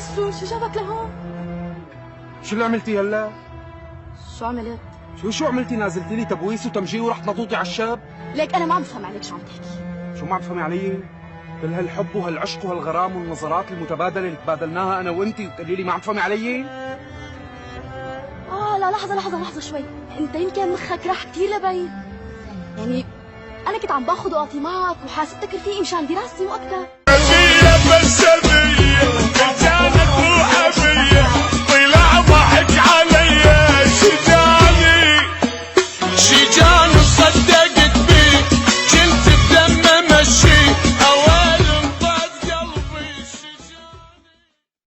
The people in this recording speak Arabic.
مسرور شو جابك لهون؟ شو اللي عملتي هلا؟ شو عملت؟ شو عملتي؟ نازلتي لي تبويس وتمجيد ورح نطوطي على الشاب؟ ليك انا ما عم بفهم عليك شو عم تحكي. شو ما عم تفهمي علي؟ كل هالحب وهالعشق وهالغرام والنظرات المتبادله اللي تبادلناها انا وانتي وتقولي لي ما عم تفهمي علي؟ لا لحظة شوي، انت يمكن مخك راح كثير لبعيد. يعني انا كنت عم باخذ وقتي معك وحاسبتك رفيقي مشان دراستي مو اكثر.